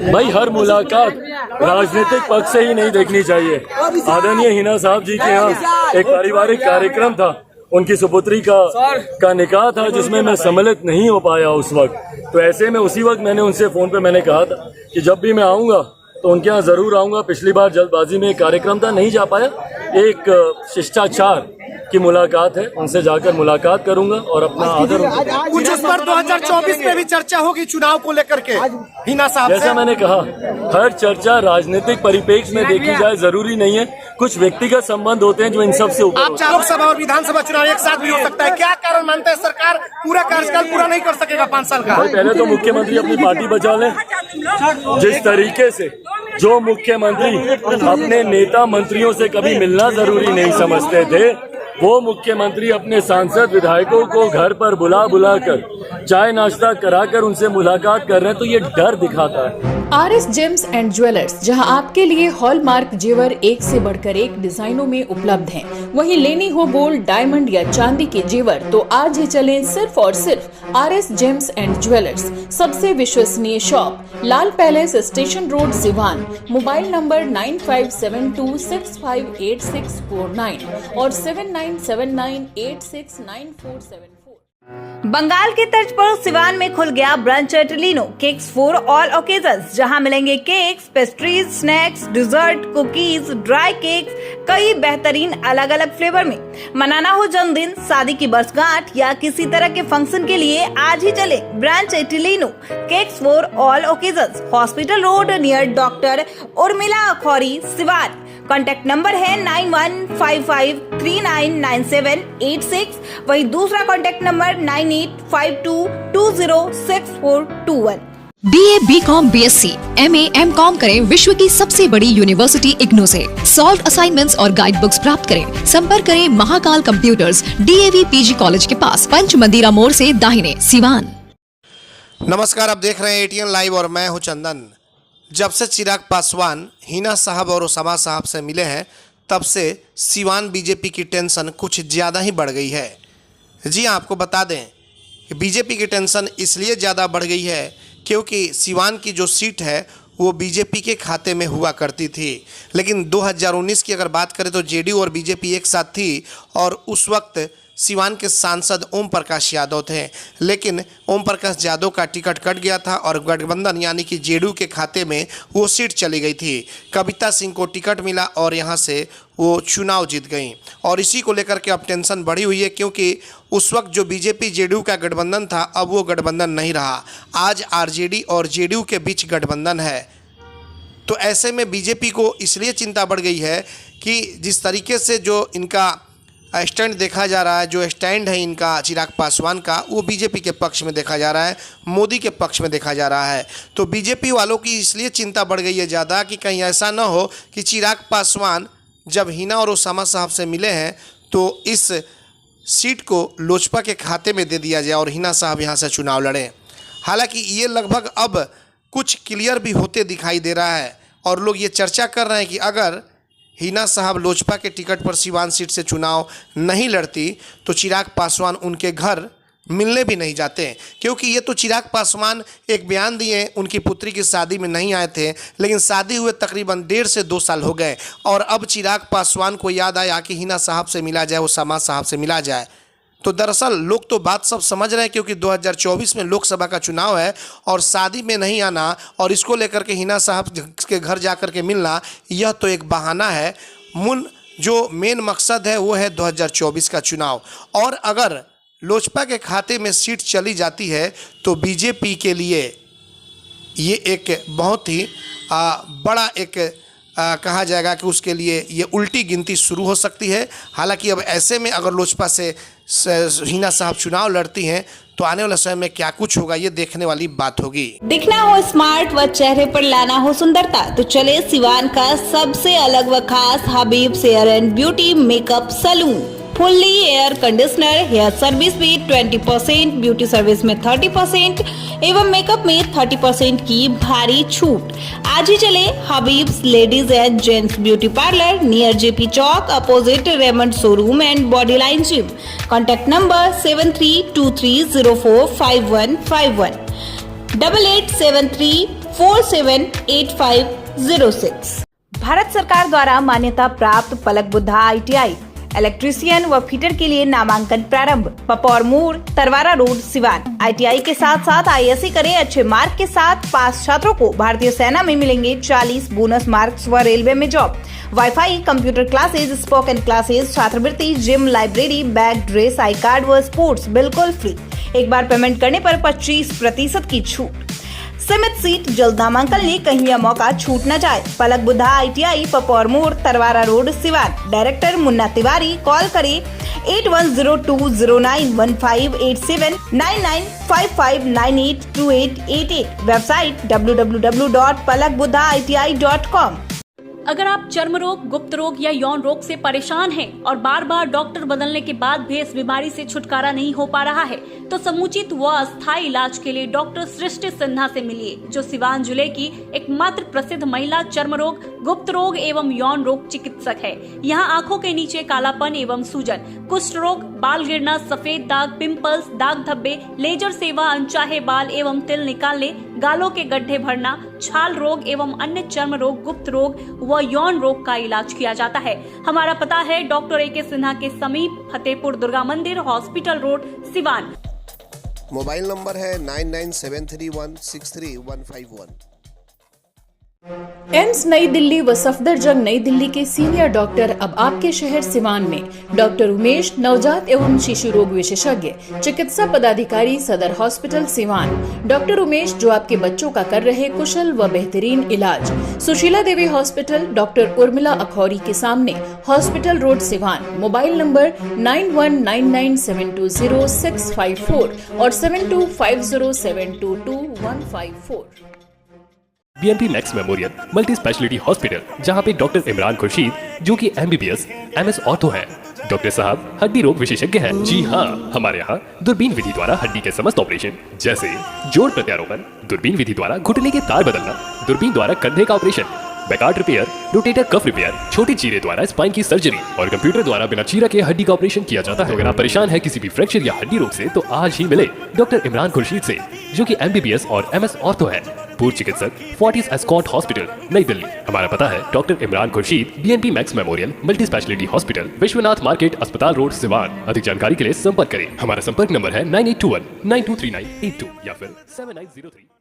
भाई हर मुलाकात राजनीतिक पक्ष से ही नहीं देखनी चाहिए। आदरणीय हिना साहब जी के यहाँ एक पारिवारिक कार्यक्रम था, उनकी सुपुत्री का निकाह था जिसमें मैं सम्मिलित नहीं हो पाया उस वक्त। तो ऐसे में उसी वक्त मैंने उनसे फोन पे मैंने कहा था कि जब भी मैं आऊँगा तो उनके यहाँ जरूर आऊँगा। पिछली बार जल्दबाजी में एक कार्यक्रम था, नहीं जा पाया। एक शिष्टाचार की मुलाकात है, उनसे जाकर मुलाकात करूंगा और अपना आदर कुछ इस पर 2024 में भी चर्चा होगी चुनाव को लेकर के हिना साहब जैसा मैंने कहा, हर चर्चा राजनीतिक परिप्रेक्ष्य में देखी जाए जरूरी नहीं है। कुछ व्यक्तिगत संबंध होते हैं जो इन सब से ऊपर। आप लोकसभा और विधानसभा चुनाव एक साथ भी हो सकता है, क्या कारण मानते हैं सरकार पूरा कार्यकाल पूरा नहीं कर सकेगा 5 साल का? पहले तो मुख्यमंत्री अपनी पार्टी बचा लें। जिस तरीके से जो मुख्यमंत्री अपने नेता मंत्रियों से कभी मिलना जरूरी नहीं समझते थे, वो मुख्यमंत्री अपने सांसद विधायकों को घर पर बुला कर चाय नाश्ता कराकर उनसे मुलाकात कर रहे हैं, तो ये डर दिखाता है। RS जेम्स एंड ज्वेलर्स, जहां आपके लिए हॉलमार्क जेवर एक से बढ़कर एक डिजाइनों में उपलब्ध हैं। वहीं लेनी हो गोल्ड, डायमंड या चांदी के जेवर तो आज ही चलें सिर्फ और सिर्फ RS जेम्स एंड ज्वेलर्स। सबसे विश्वसनीय shop, Lal palace, station road, Siwan. Mobile number 9572658649 और 7979869474। बंगाल के तर्ज पर सिवान में खुल गया ब्रांच एटलिनो केक्स फॉर ऑल ओकेजन्स, जहां मिलेंगे cakes, pastries, snacks, dessert, cookies, dry cakes, कई बेहतरीन अलग अलग फ्लेवर में। मनाना हो जन्मदिन, शादी की वर्षगांठ या किसी तरह के फंक्शन के लिए आज ही चले ब्रांच एटलिनो cakes for all occasions, hospital road near doctor Urmila Khauri, Siwan. Contact number है 9155399786। वही दूसरा contact number 9852206421। BA, BCom, BSc, MA, MCom करें विश्व की सबसे बड़ी यूनिवर्सिटी इग्नू से। सॉल्व असाइनमेंट्स और गाइड बुक्स प्राप्त करें। संपर्क करें Mahakal computers, DAV PG college के पास, पंच मंदिरा मोड़ से दाहिने, सिवान। नमस्कार, आप देख रहे हैं ATN लाइव और मैं हूं चंदन। जब से चिराग पासवान हिना साहब और ओसामा साहब से मिले हैं, तब से सिवान बीजेपी की टेंशन कुछ ज़्यादा ही बढ़ गई है। जी आपको बता दें कि बीजेपी की टेंशन इसलिए ज़्यादा बढ़ गई है क्योंकि सिवान की जो सीट है वो बीजेपी के खाते में हुआ करती थी, लेकिन 2019 की अगर बात करें तो जेडीयू और बीजेपी एक साथ थी और उस वक्त सिवान के सांसद ओम प्रकाश यादव थे। लेकिन ओम प्रकाश यादव का टिकट कट गया था और गठबंधन यानी कि जेडीयू के खाते में वो सीट चली गई थी। कविता सिंह को टिकट मिला और यहाँ से वो चुनाव जीत गई और इसी को लेकर के अब टेंशन बढ़ी हुई है क्योंकि उस वक्त जो बीजेपी जेडीयू का गठबंधन था अब वो गठबंधन नहीं रहा। आज आरजेडी और जेडीयू के बीच गठबंधन है। तो ऐसे में बीजेपी को इसलिए चिंता बढ़ गई है कि जिस तरीके से जो इनका स्टैंड देखा जा रहा है, जो स्टैंड है इनका चिराग पासवान का, वो बीजेपी के पक्ष में देखा जा रहा है, मोदी के पक्ष में देखा जा रहा है। तो बीजेपी वालों की इसलिए चिंता बढ़ गई है ज़्यादा कि कहीं ऐसा ना हो कि चिराग पासवान जब हिना और ओसामा साहब से मिले हैं तो इस सीट को लोजपा के खाते में दे दिया जाए और हिना साहब यहाँ से चुनाव लड़ें। हालांकि ये लगभग अब कुछ क्लियर भी होते दिखाई दे रहा है और लोग ये चर्चा कर रहे हैं कि अगर हिना साहब लोजपा के टिकट पर सिवान सीट से चुनाव नहीं लड़ती तो चिराग पासवान उनके घर मिलने भी नहीं जाते, क्योंकि ये तो चिराग पासवान एक बयान दिए उनकी पुत्री की शादी में नहीं आए थे, लेकिन शादी हुए तकरीबन 1.5 से 2 साल हो गए और अब चिराग पासवान को याद आया कि हिना साहब से मिला जाए, ओसामा साहब से मिला जाए। तो दरअसल लोग तो बात सब समझ रहे हैं क्योंकि 2024 में लोकसभा का चुनाव है और शादी में नहीं आना और इसको लेकर के हिना साहब के घर जा कर के मिलना, यह तो एक बहाना है। जो मेन मकसद है वो है 2024 का चुनाव। और अगर लोजपा के खाते में सीट चली जाती है तो बीजेपी के लिए ये एक बहुत ही बड़ा एक कहा जाएगा कि उसके लिए ये उल्टी गिनती शुरू हो सकती है। हालांकि अब ऐसे में अगर लोजपा से हिना साहब चुनाव लड़ती हैं तो आने वाले समय में क्या कुछ होगा ये देखने वाली बात होगी। दिखना हो स्मार्ट व चेहरे पर लाना हो सुंदरता तो चले सिवान का सबसे अलग व खास Habib's hair and beauty makeup salon. Fully air conditioner, hair service में 20%, ब्यूटी सर्विस में 30% एवं मेकअप में 30% की भारी छूट। आज ही चले Habib's ladies and gents beauty parlour near JP Chowk opposite Raymond showroom and body line gym. Contact number 7323045151 8873 478506। Bharat सरकार द्वारा मान्यता प्राप्त पलक बुद्धा ITI इलेक्ट्रीशियन व फिटर के लिए नामांकन प्रारंभ। पपौर मोड़, तरवारा रोड, सिवान। ITI के साथ साथ ISC करें। अच्छे मार्क के साथ पास छात्रों को भारतीय सेना में मिलेंगे 40 बोनस मार्क्स व रेलवे में job. Wifi, computer classes, spoken classes, छात्रवृत्ति, gym, library, bag, dress, I card व स्पोर्ट्स बिल्कुल फ्री। एक बार पेमेंट करने पर 25% की छूट। सीमित सीट, जल्द नामांकन ले, कहीं यह मौका छूट न जाए। पलक बुद्धा ITI, पपौर मोड़, Tarwara road, Siwan. Director Munna Tiwari. Call करें 8102091587 9955982888। Website www.palakbuddhaiti.com। अगर आप चर्म रोग, गुप्त रोग या यौन रोग से परेशान हैं और बार बार डॉक्टर बदलने के बाद भी इस बीमारी से छुटकारा नहीं हो पा रहा है, तो समुचित व अस्थायी इलाज के लिए डॉक्टर सृष्टि सिन्हा से मिलिए, जो सिवान जिले की एकमात्र प्रसिद्ध महिला चर्म रोग, गुप्त रोग एवं यौन रोग चिकित्सक है। यहाँ आंखों के नीचे कालापन एवं सूजन, कुष्ठ रोग, बाल गिरना, सफेद दाग, पिंपल्स, दाग धब्बे, लेजर सेवा, अनचाहे बाल एवं तिल निकालने, गालों के गड्ढे भरना, छाल रोग एवं अन्य चर्म रोग, गुप्त रोग व यौन रोग का इलाज किया जाता है। हमारा पता है डॉक्टर AK सिन्हा के समीप, फतेहपुर दुर्गा मंदिर, hospital road, Siwan. Mobile number है 9973163151। एम्स नई दिल्ली व सफदरजंग नई दिल्ली के सीनियर डॉक्टर अब आपके शहर सिवान में। डॉक्टर उमेश, नवजात एवं शिशु रोग विशेषज्ञ, चिकित्सा पदाधिकारी, सदर हॉस्पिटल सिवान। डॉक्टर उमेश जो आपके बच्चों का कर रहे कुशल व बेहतरीन इलाज। सुशीला देवी हॉस्पिटल, डॉक्टर उर्मिला अखौरी के सामने, hospital road, Siwan. Mobile number 9199720654 और 7250722154। BNP max memorial multi speciality hospital, जहां पे डॉक्टर इमरान खुर्शीद जो कि MBBS MS ऑर्थो है। डॉक्टर साहब हड्डी रोग विशेषज्ञ हैं। जी हाँ, हमारे यहाँ दूरबीन विधि द्वारा हड्डी के समस्त ऑपरेशन, जैसे जोड़ प्रत्यारोपण, दूरबीन विधि द्वारा घुटने के तार बदलना, दूरबीन द्वारा कंधे का operation, Bankart repair, rotator cuff repair, छोटे चीरे द्वारा स्पाइन की सर्जरी और कंप्यूटर द्वारा बिना चीरा के हड्डी का ऑपरेशन किया जाता है। अगर आप परेशान है किसी भी फ्रैक्चर या हड्डी रोग से, तो आज ही मिले डॉक्टर इमरान खुर्शीद से, जो कि MBBS और MS ऑर्थो है। पूर्व चिकित्सक, फोर्टिस एस्कॉट हॉस्पिटल, नई दिल्ली। हमारा पता है doctor Imran Khurshid, BNP max memorial multi speciality hospital, Vishwanath market, अस्पताल रोड, सिवान। अधिक जानकारी के लिए संपर्क करें। हमारा संपर्क नंबर है 9821923982 या फिर 7903।